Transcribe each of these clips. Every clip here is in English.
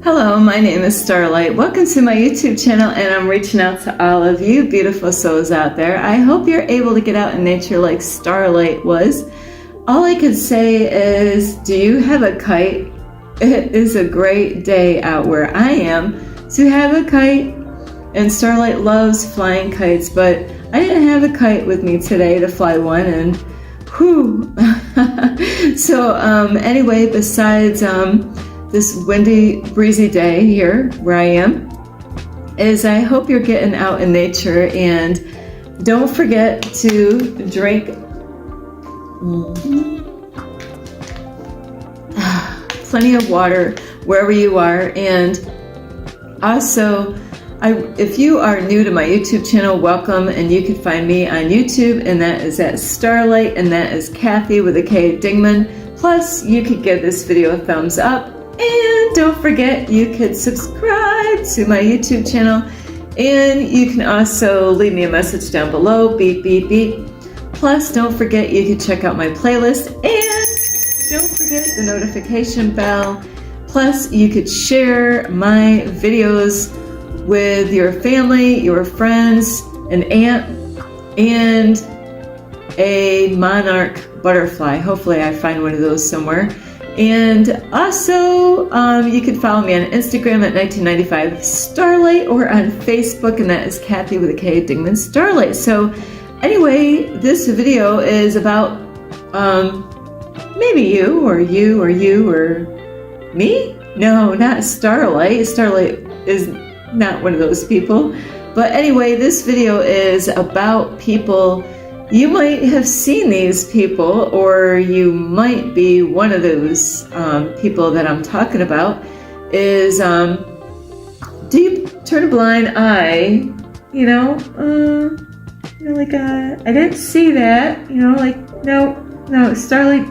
Hello, my name is Starlight. Welcome to my YouTube channel, and I'm reaching out to all of you beautiful souls out there. I hope you're able to get out in nature like Starlight was. All I could say is, do you have a kite? It is a great day out where I am to have a kite, and Starlight loves flying kites, but I didn't have a kite with me today to fly one, and whew. So anyway, besides this windy, breezy day here where I am, is I hope you're getting out in nature, and don't forget to drink plenty of water wherever you are. And also, if you are new to my YouTube channel, welcome, and you can find me on YouTube, and that is at Starlight, and that is Kathy with a K, Dingman. Plus, you could give this video a thumbs up. And don't forget, you could subscribe to my YouTube channel, and you can also leave me a message down below, beep, beep, beep. Plus, don't forget, you can check out my playlist, and don't forget the notification bell. Plus, you could share my videos with your family, your friends, an ant, and a monarch butterfly. Hopefully, I find one of those somewhere. And also, you can follow me on Instagram at 1995 Starlight, or on Facebook, and that is Kathy with a K, Dingman Starlight. So anyway, this video is about maybe you or me? No, not Starlight. Starlight is not one of those people. But anyway, this video is about people. You might have seen these people, or you might be one of those people that I'm talking about. Is do you turn a blind eye? Like I didn't see that. Like no, Starlight.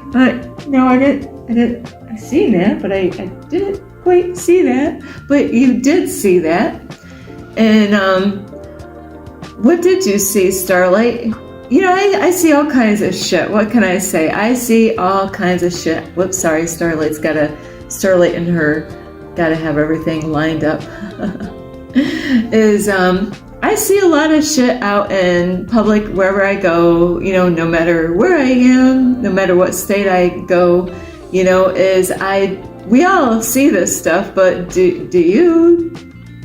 No, I didn't. I seen that, but I didn't quite see that. But you did see that, and what did you see, Starlight? I see all kinds of shit. What can I say? I see all kinds of shit. Whoops, sorry, Starlight in her gotta have everything lined up. I see a lot of shit out in public wherever I go, no matter where I am, no matter what state I go, we all see this stuff, but do you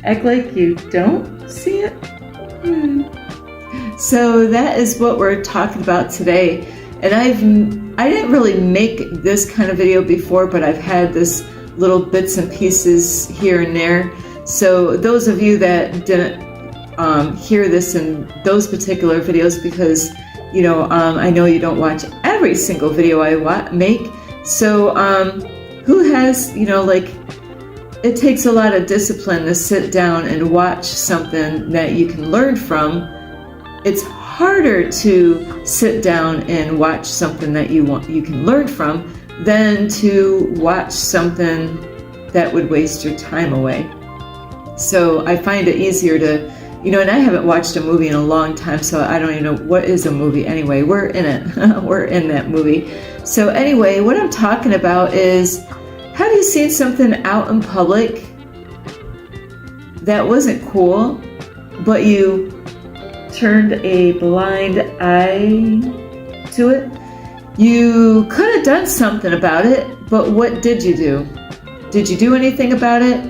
act like you don't see it? So that is what we're talking about today. And I didn't really make this kind of video before, but I've had this little bits and pieces here and there. So those of you that didn't hear this in those particular videos, because I know you don't watch every single video I make. So who has, it takes a lot of discipline to sit down and watch something that you can learn from. It's harder to sit down and watch something that you can learn from than to watch something that would waste your time away. So I find it easier to, and I haven't watched a movie in a long time, so I don't even know what is a movie anyway. We're in it. We're in that movie. So anyway, what I'm talking about is, have you seen something out in public that wasn't cool, but you turned a blind eye to it? You could have done something about it, but what did you do? Did you do anything about it?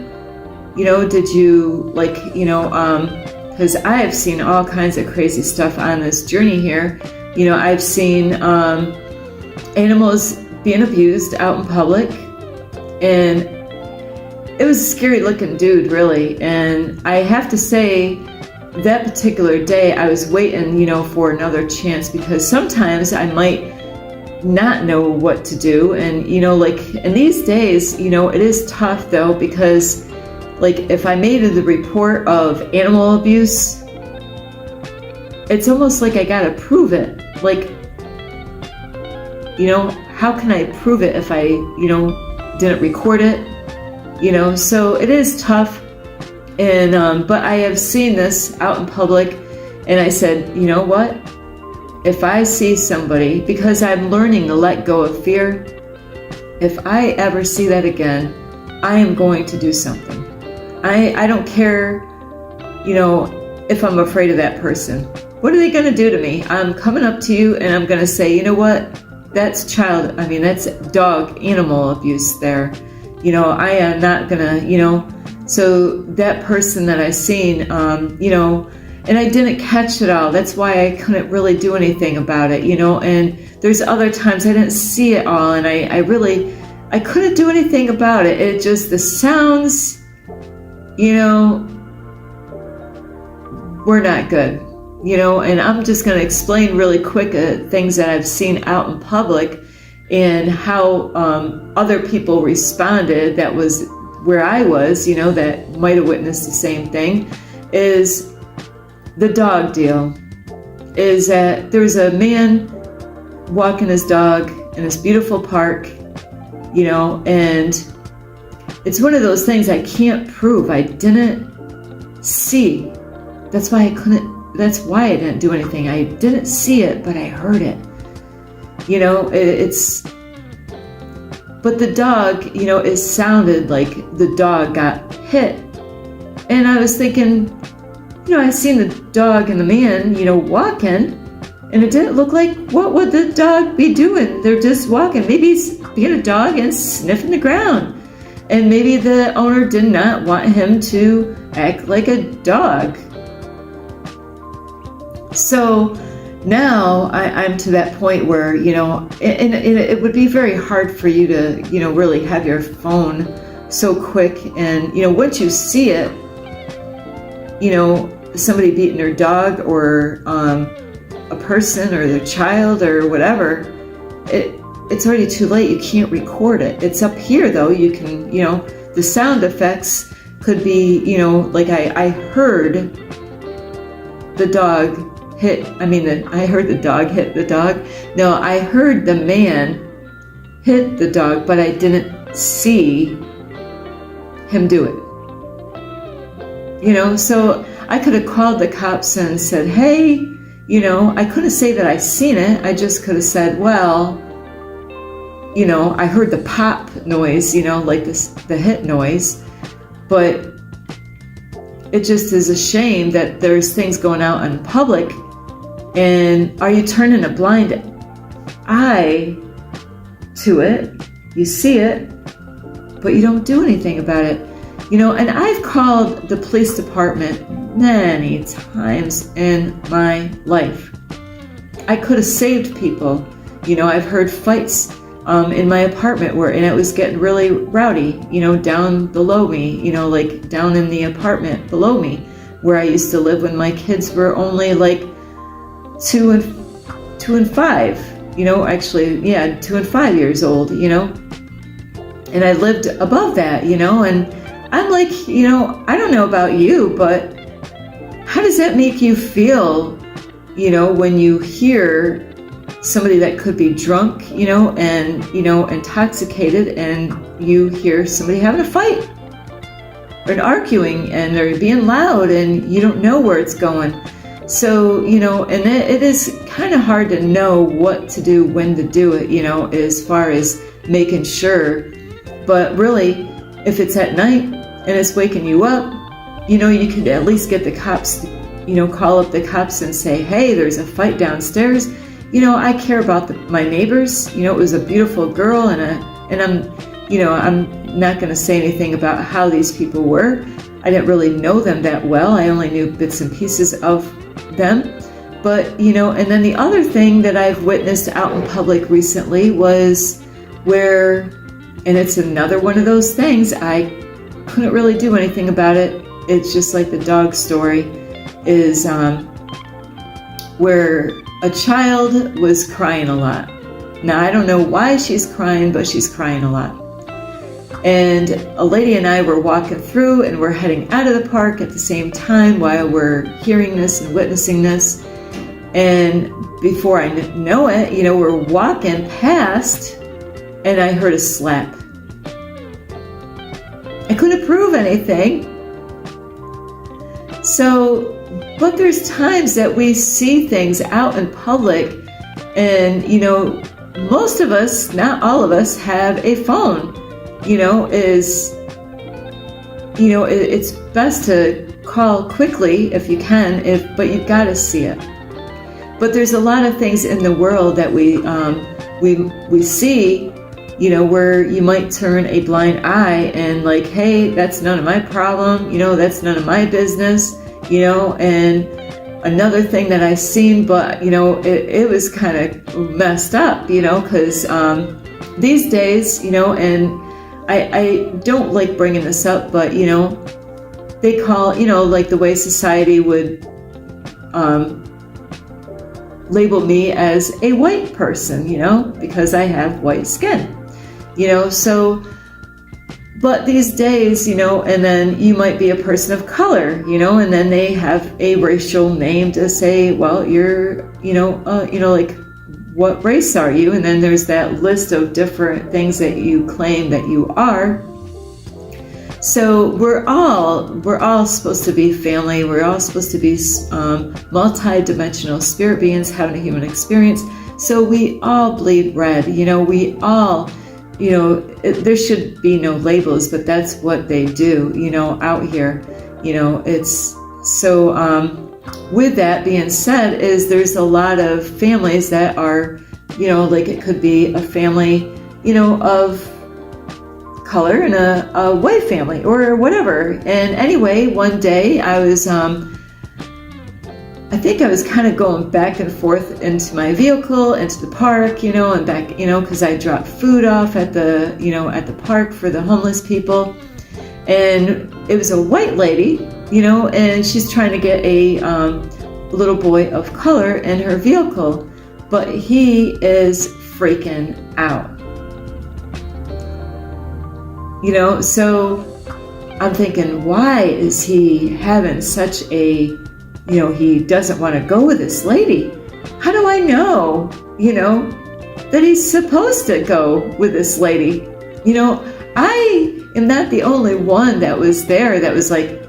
Did you because I have seen all kinds of crazy stuff on this journey here. I've seen animals being abused out in public, and it was a scary looking dude, really. And I have to say, that particular day, I was waiting, for another chance, because sometimes I might not know what to do. And, in these days, it is tough though, because if I made the report of animal abuse, it's almost like I gotta prove it. How can I prove it if I, didn't record it? So it is tough. And but I have seen this out in public, and I said, you know what? If I see somebody, because I'm learning to let go of fear, if I ever see that again, I am going to do something. I don't care, if I'm afraid of that person. What are they going to do to me? I'm coming up to you and I'm going to say, you know what? That's that's dog animal abuse there. I am not going to, so that person that I seen, and I didn't catch it all. That's why I couldn't really do anything about it, and there's other times I didn't see it all, and I couldn't do anything about it. It just, the sounds, were not good. And I'm just going to explain really quick things that I've seen out in public and how other people responded. That was where I was, that might have witnessed the same thing. Is the dog deal. Is that there's a man walking his dog in this beautiful park, and it's one of those things I can't prove. I didn't see. That's why I didn't do anything. I didn't see it, but I heard it. But the dog, it sounded like the dog got hit. And I was thinking, I seen the dog and the man, walking, and it didn't look like, what would the dog be doing? They're just walking. Maybe he's being a dog and sniffing the ground. And maybe the owner did not want him to act like a dog. So now I'm to that point where, and it would be very hard for you to, really have your phone so quick. And, once you see it, somebody beating their dog or a person or their child or whatever, it's already too late. You can't record it. It's up here, though. You can, the sound effects could be, like I heard the dog hit, I heard the dog hit the dog. No, I heard the man hit the dog, but I didn't see him do it. So I could have called the cops and said, hey, I couldn't say that I seen it. I just could have said, well, I heard the pop noise, like the hit noise, but it just is a shame that there's things going out in public. And are you turning a blind eye to it? You see it, but you don't do anything about it. And I've called the police department many times in my life. I could have saved people. I've heard fights in my apartment and it was getting really rowdy, down below me, like down in the apartment below me where I used to live when my kids were only like 2 and 5, 2 and 5 years old, and I lived above that, and I'm like, I don't know about you, but how does that make you feel, when you hear somebody that could be drunk, and, intoxicated, and you hear somebody having a fight or arguing and they're being loud and you don't know where it's going. So, and it is kind of hard to know what to do, when to do it, as far as making sure. But really, if it's at night and it's waking you up, you could at least get the cops, call up the cops and say, hey, there's a fight downstairs. I care about my neighbors. It was a beautiful girl, and I'm not going to say anything about how these people were. I didn't really know them that well. I only knew bits and pieces of them. But, and then the other thing that I've witnessed out in public recently was where, and it's another one of those things, I couldn't really do anything about it. It's just like the dog story, is where a child was crying a lot. Now, I don't know why she's crying, but she's crying a lot. And a lady and I were walking through, and we're heading out of the park at the same time while we're hearing this and witnessing this. And before I know it, we're walking past, and I heard a slap. I couldn't prove anything. So, but there's times that we see things out in public, and, most of us, not all of us, have a phone. it's best to call quickly if you can, but you've got to see it. But there's a lot of things in the world that we see, where you might turn a blind eye and like, hey, that's none of my problem, that's none of my business, and another thing that I seen, but it was kind of messed up, because these days, and I don't like bringing this up, but they call, like the way society would label me as a white person, because I have white skin, so, but these days, and then you might be a person of color, and then they have a racial name to say, well, you're, like, what race are you? And then there's that list of different things that you claim that you are. So we're all supposed to be family. We're all supposed to be multi-dimensional spirit beings having a human experience. So we all bleed red. We all, there should be no labels, but that's what they do, out here. It's so, with that being said, there's a lot of families that are, like it could be a family, of color and a white family or whatever. And anyway, one day I was, I think I was kind of going back and forth into my vehicle, into the park, and back, because I dropped food off at the, at the park for the homeless people. And it was a white lady, and she's trying to get a little boy of color in her vehicle, but he is freaking out. So I'm thinking, why is he having such a, he doesn't want to go with this lady? How do I know, that he's supposed to go with this lady? I am not the only one that was there that was like,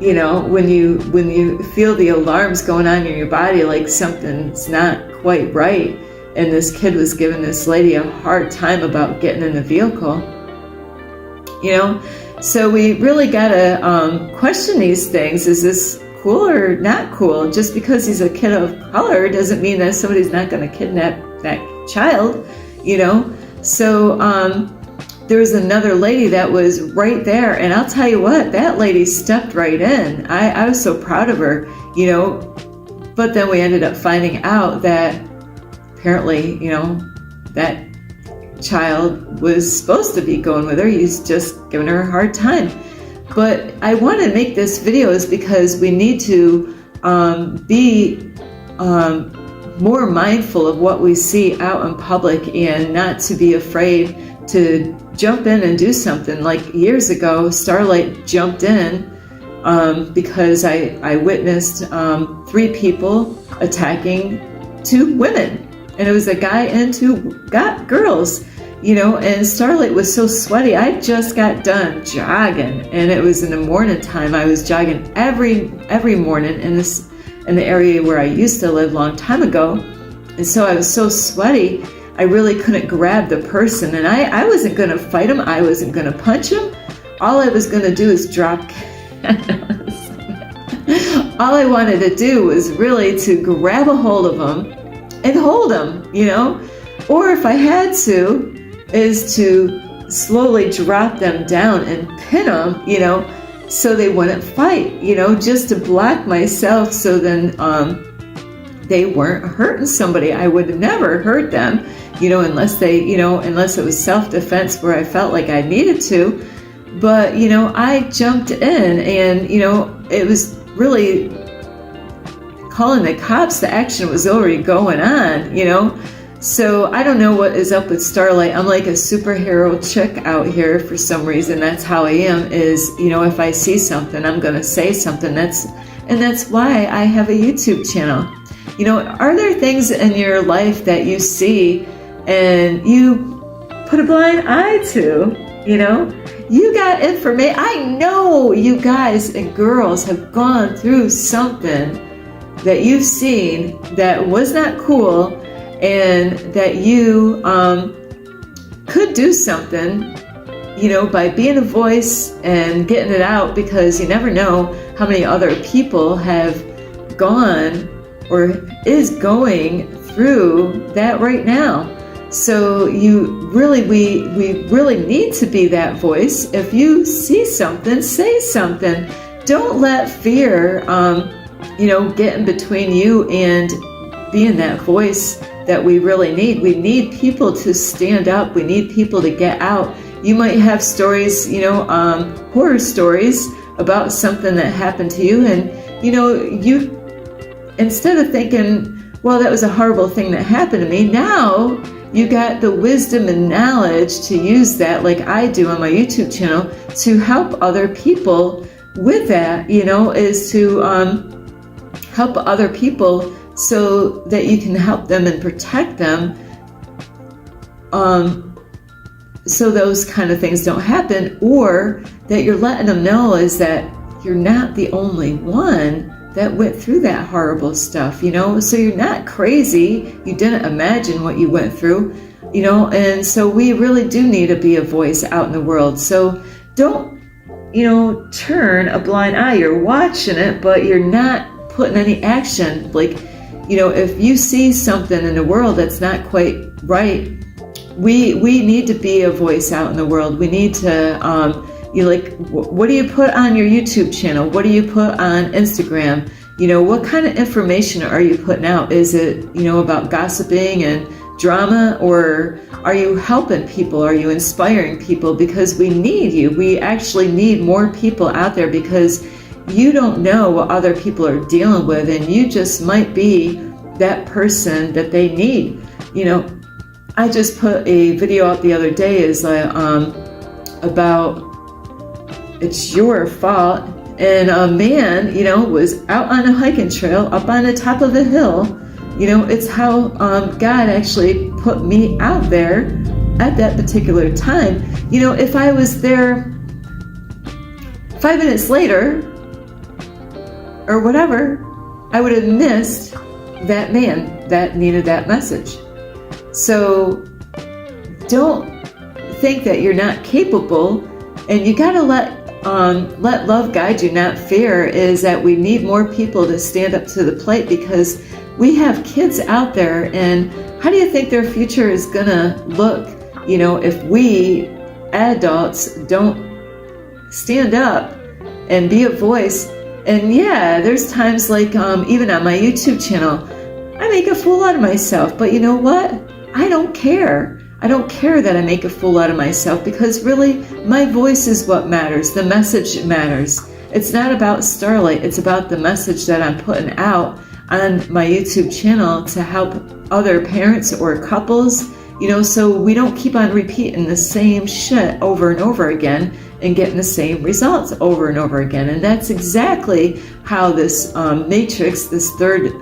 when you feel the alarms going on in your body, like something's not quite right. And this kid was giving this lady a hard time about getting in the vehicle. So we really got to question these things. Is this cool or not cool? Just because he's a kid of color doesn't mean that somebody's not going to kidnap that child, So there was another lady that was right there. And I'll tell you what, that lady stepped right in. I was so proud of her, But then we ended up finding out that apparently, that child was supposed to be going with her. He's just giving her a hard time. But I want to make this video is because we need to be more mindful of what we see out in public and not to be afraid to jump in and do something. Like years ago, Starlight jumped in because I witnessed 3 people attacking 2 women. And it was a guy and 2 girls, and Starlight was so sweaty. I just got done jogging, and it was in the morning time. I was jogging every morning in the area where I used to live a long time ago. And so I was so sweaty, I really couldn't grab the person. And I wasn't going to fight him. I wasn't going to punch him. All I was going to do is drop. All I wanted to do was really to grab a hold of him and hold him, or if I had to, is to slowly drop them down and pin them, so they wouldn't fight, just to block myself so then they weren't hurting somebody. I would never hurt them, unless it was self-defense where I felt like I needed to. But, I jumped in and, it was really calling the cops. The action was already going on, So I don't know what is up with Starlight. I'm like a superhero chick out here for some reason. That's how I am, is, if I see something, I'm going to say something. That's why I have a YouTube channel. Are there things in your life that you see and you put a blind eye to, You got information. I know you guys and girls have gone through something that you've seen that was not cool, and that you could do something, by being a voice and getting it out, because you never know how many other people have gone or is going through that right now. So we really need to be that voice. If you see something, say something. Don't let fear, get in between you and being that voice that we really need. We need people to stand up. We need people to get out. You might have stories, horror stories about something that happened to you, and you, instead of thinking, well, that was a horrible thing that happened to me, now you got the wisdom and knowledge to use that, like I do on my YouTube channel, to help other people with that, is to help other people so that you can help them and protect them, so those kind of things don't happen, or that you're letting them know is that you're not the only one that went through that horrible stuff, so you're not crazy. You didn't imagine what you went through, and so we really do need to be a voice out in the world. So don't, turn a blind eye. You're watching it, but you're not putting any action. Like, if you see something in the world that's not quite right, we need to be a voice out in the world. We need to, what do you put on your YouTube channel? What do you put on Instagram? What kind of information are you putting out? Is it, about gossiping and drama, or are you helping people? Are you inspiring people? Because we need you. We actually need more people out there, because you don't know what other people are dealing with, and you just might be that person that they need. I just put a video out the other day about it's your fault, and a man, was out on a hiking trail up on the top of a hill. It's how God actually put me out there at that particular time. If I was there 5 minutes later or whatever, I would have missed that man that needed that message. So don't think that you're not capable, and you got to let love guide you, not fear. Is that we need more people to stand up to the plate, because we have kids out there, and how do you think their future is gonna look, if we adults don't stand up and be a voice? And yeah, there's times like even on my YouTube channel, I make a fool out of myself, but you know what? I don't care. I don't care that I make a fool out of myself, because really my voice is what matters. The message matters. It's not about Starlight. It's about the message that I'm putting out on my YouTube channel to help other parents or couples, so we don't keep on repeating the same shit over and over again and getting the same results over and over again. And that's exactly how this matrix, this third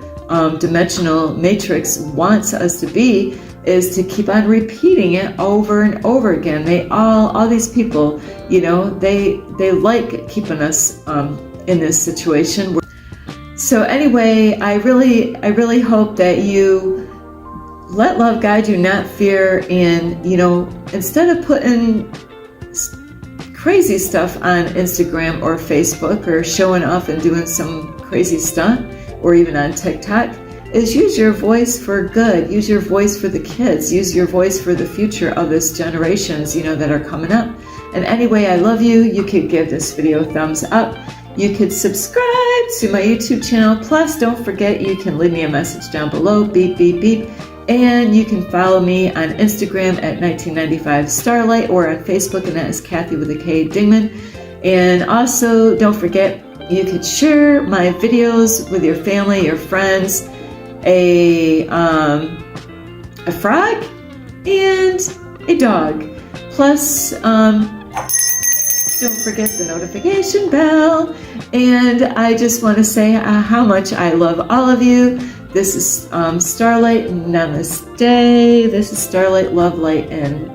dimensional matrix wants us to be, is to keep on repeating it over and over again. All these people, they like keeping us in this situation. So anyway, I really hope that you let love guide you, not fear. And instead of putting crazy stuff on Instagram or Facebook, or showing off and doing some crazy stunt, or even on TikTok, is use your voice for good. Use your voice for the kids. Use your voice for the future of this generations, that are coming up. And anyway, I love you. You could give this video a thumbs up. You could subscribe to my YouTube channel. Plus, don't forget, you can leave me a message down below, beep, beep, beep. And you can follow me on Instagram at 1995 Starlight, or on Facebook, and that is Kathy with a K, Dingman. And also, don't forget, you could share my videos with your family, your friends, a frog, and a dog. Plus, don't forget the notification bell. And I just want to say how much I love all of you. This is Starlight. Namaste. This is Starlight, love, light, and